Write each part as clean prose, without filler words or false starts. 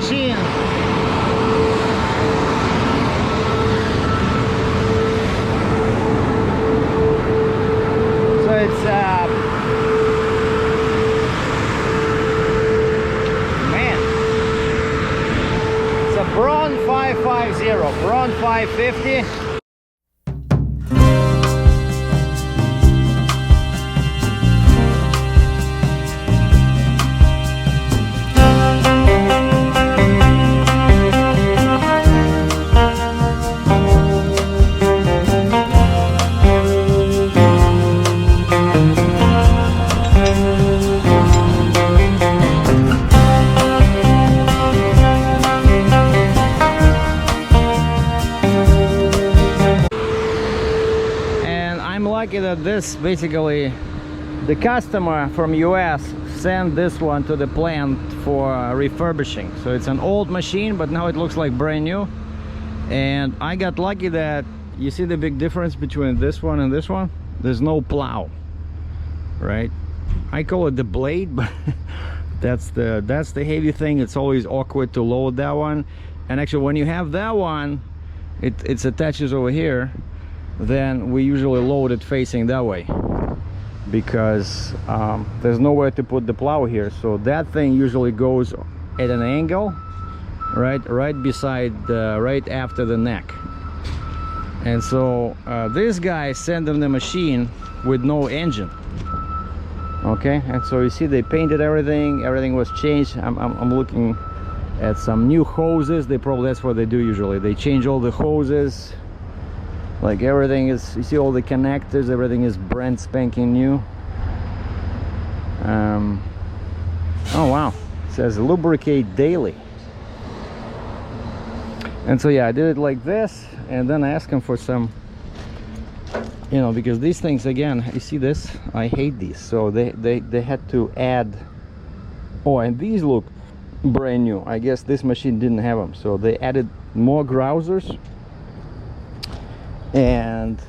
machine. So it's man, it's a Braun 550, Braun 550. That this basically the customer from US sent this one to the plant for refurbishing. So it's an old machine, but now it looks like brand new. And I got lucky that you see the big difference between this one and this one. There's no plow, right? I call it the blade, but that's the heavy thing. It's always awkward to load that one. And actually when you have that one, it attaches over here, then we usually load it facing that way because there's nowhere to put the plow here. So that thing usually goes at an angle right beside right after the neck. And so this guy sent them the machine with no engine. Okay, and so you see they painted everything was changed. I'm looking at some new hoses. That's what they do usually. They change all the hoses. Like everything is, you see all the connectors, everything is brand spanking new. Oh wow, it says lubricate daily. And so yeah, I did it like this, and then I asked him for some, you know, because these things, again, you see this, I hate these. So they had to add, oh, and these look brand new. I guess this machine didn't have them, so they added more grousers. And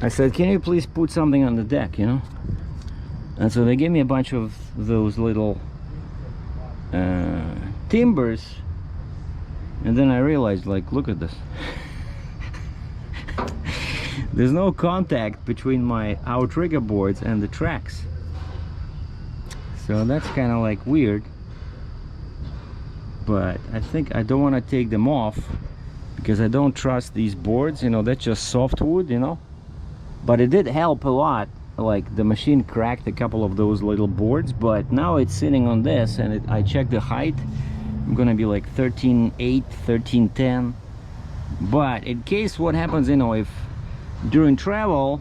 I said, can you please put something on the deck, you know? And so they gave me a bunch of those little timbers, and then I realized, like, look at this. There's no contact between my outrigger boards and the tracks, so that's kind of like weird. But I think I don't want to take them off because I don't trust these boards, you know. That's just softwood, you know. But it did help a lot. Like the machine cracked a couple of those little boards, but now it's sitting on this, and I checked the height. I'm gonna be like 13.8, 13.10. But in case what happens, you know, if during travel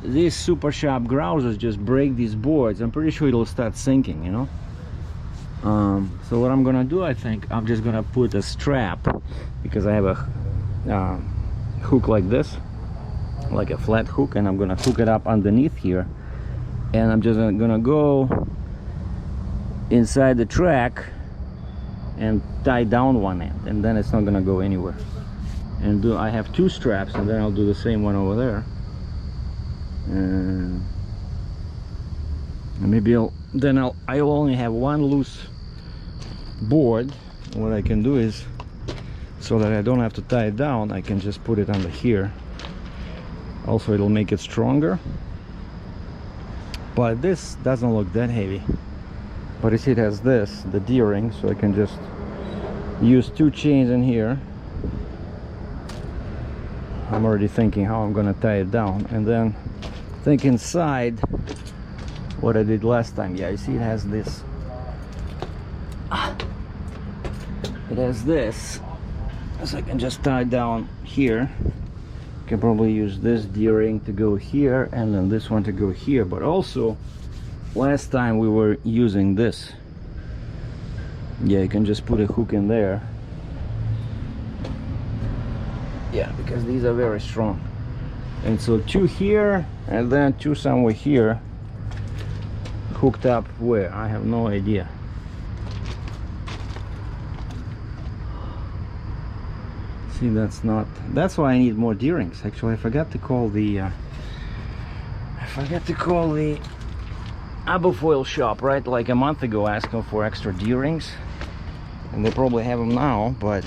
these super sharp grousers just break these boards, I'm pretty sure it'll start sinking, you know. So what I'm gonna do, I think I'm just gonna put a strap, because I have a hook like this, like a flat hook, and I'm gonna hook it up underneath here, and I'm just gonna go inside the track and tie down one end, and then it's not gonna go anywhere. And I have two straps, and then I'll do the same one over there, and maybe I'll only have one loose board. What I can do is, so that I don't have to tie it down, I can just put it under here. Also, it'll make it stronger. But this doesn't look that heavy. But you see it has this, the D-ring, so I can just use two chains in here. I'm already thinking how I'm gonna tie it down, and then think inside what I did last time. Yeah, you see it has this. It has this, so I can just tie it down here. Can probably use this D-ring to go here, and then this one to go here. But also, last time we were using this. Yeah, you can just put a hook in there. Yeah, because these are very strong. And so two here, and then two somewhere here, hooked up where? I have no idea. See, that's why I need more D-rings. Actually, I forgot to call the Abufoil shop, right? Like a month ago, asking for extra D-rings. and they probably have them now, but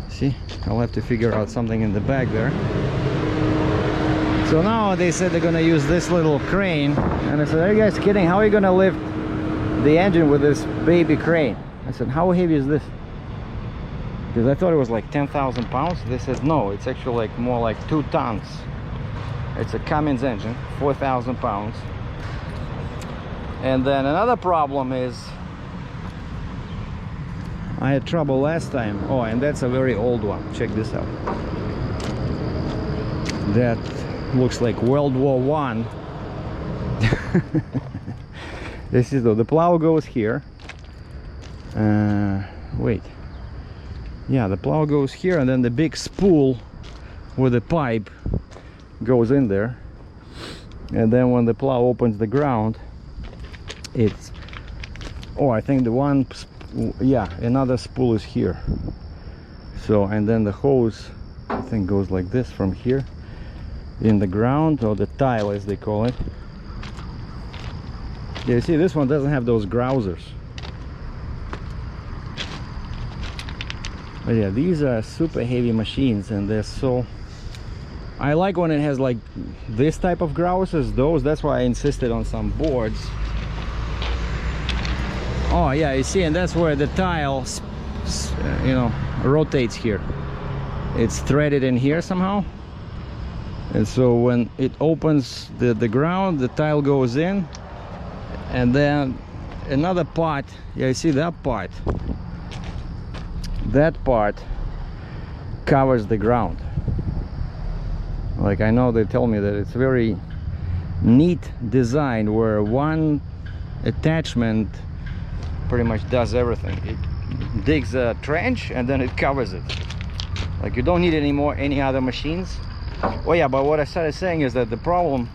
see, I'll have to figure out something in the back there. So now they said they're gonna use this little crane, and I said, are you guys kidding? How are you gonna lift the engine with this baby crane? I said, how heavy is this? Because I thought it was like 10,000 pounds. They said no, it's actually like more like 2 tons. It's a Cummins engine, 4,000 pounds. And then another problem is I had trouble last time. Oh, and that's a very old one. Check this out. That looks like World War I. This is the plow goes here. Wait. Yeah, the plow goes here, and then the big spool with the pipe goes in there. And then when the plow opens the ground, it's, oh, I think the one, yeah, another spool is here. So, and then the hose, I think, goes like this from here in the ground, or the tile as they call it. Yeah, you see, this one doesn't have those grousers. But yeah, these are super heavy machines, and they're so, I like when it has like this type of grousers, those, that's why I insisted on some boards. Oh yeah, you see, and that's where the tile, you know, rotates here. It's threaded in here somehow, and so when it opens the ground, the tile goes in, and then another part, yeah, you see that part, that part covers the ground. Like, I know they tell me that it's very neat design where one attachment pretty much does everything. It digs a trench and then it covers it. Like, you don't need any other machines. Oh yeah, but what I started saying is that the problem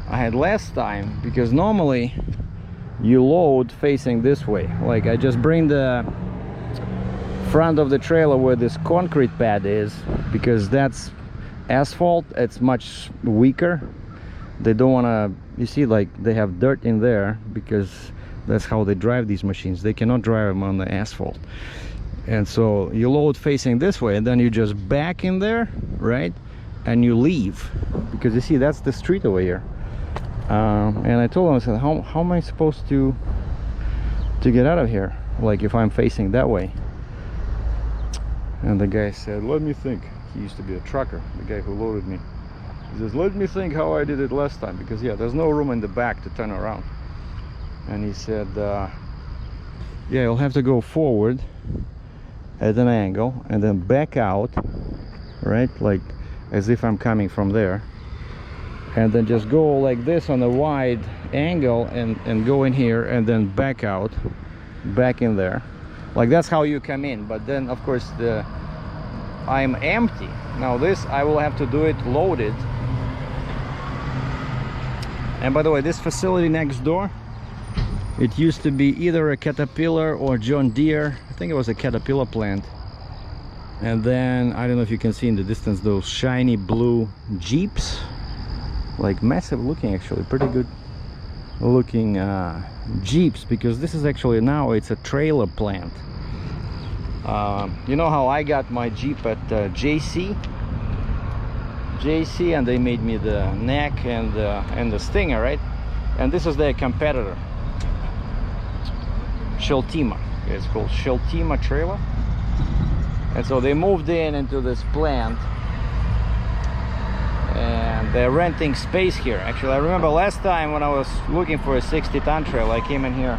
I had last time, because normally you load facing this way. Like, I just bring the front of the trailer where this concrete pad is, because that's asphalt, it's much weaker. They don't want to, you see, like, they have dirt in there because that's how they drive these machines. They cannot drive them on the asphalt. And so you load facing this way, and then you just back in there, right, and you leave, because you see, that's the street over here. And I told him, I said, how am I supposed to get out of here, like, if I'm facing that way? And the guy said, let me think. He used to be a trucker, the guy who loaded me. He says, let me think how I did it last time, because yeah, there's no room in the back to turn around. And he said, yeah, you'll have to go forward at an angle and then back out, right, like as if I'm coming from there, and then just go like this on a wide angle and go in here and then back out, back in there. Like, that's how you come in. But then of course I'm empty. Now this, I will have to do it loaded. And by the way, this facility next door, it used to be either a Caterpillar or John Deere. I think it was a Caterpillar plant. And then, I don't know if you can see in the distance, those shiny blue Jeeps, like massive looking, actually pretty good looking Jeeps, because this is actually, now it's a trailer plant. You know how I got my Jeep at JC, and they made me the neck and the Stinger, right? And this is their competitor, Sheltima. It's called Sheltima trailer. And so they moved into this plant, and they're renting space here. Actually, I remember last time when I was looking for a 60-ton trailer, I came in here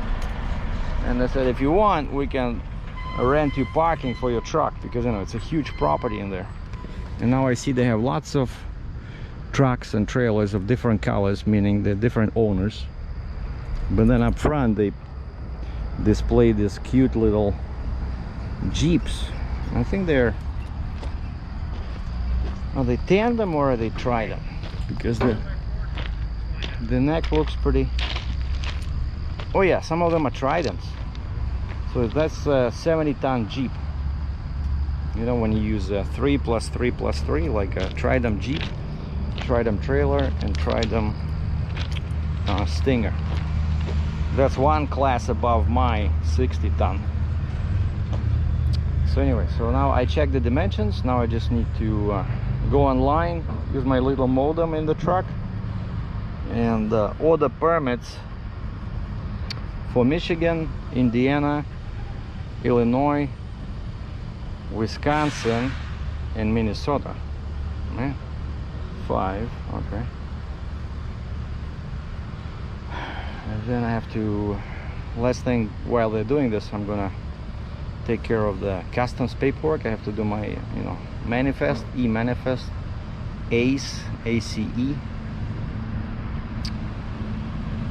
and they said, if you want, we can rent you parking for your truck, because, you know, it's a huge property in there. And now I see they have lots of trucks and trailers of different colors, meaning they're different owners. But then up front they display these cute little Jeeps. I think are they tandem or are they trident? Because the neck looks pretty, oh yeah, some of them are tridents. So that's a 70-ton Jeep. You know, when you use 3 plus 3 plus 3, like a trident Jeep, trident trailer, and trident Stinger. That's one class above my 60-ton. So anyway, so now I checked the dimensions. Now I just need to go online, use my little modem in the truck, and order permits for Michigan, Indiana, Illinois, Wisconsin, and Minnesota. Yeah. 5, okay. And then I have to, last thing while they're doing this, I'm gonna take care of the customs paperwork. I have to do my, you know, manifest, e-manifest, ACE, ACE.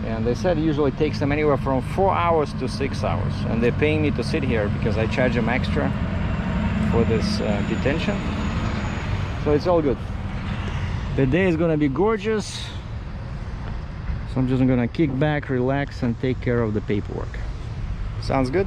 And they said it usually takes them anywhere from 4 hours to 6 hours, and they're paying me to sit here because I charge them extra for this detention. So it's all good. The day is gonna be gorgeous, so I'm just gonna kick back, relax, and take care of the paperwork. Sounds good?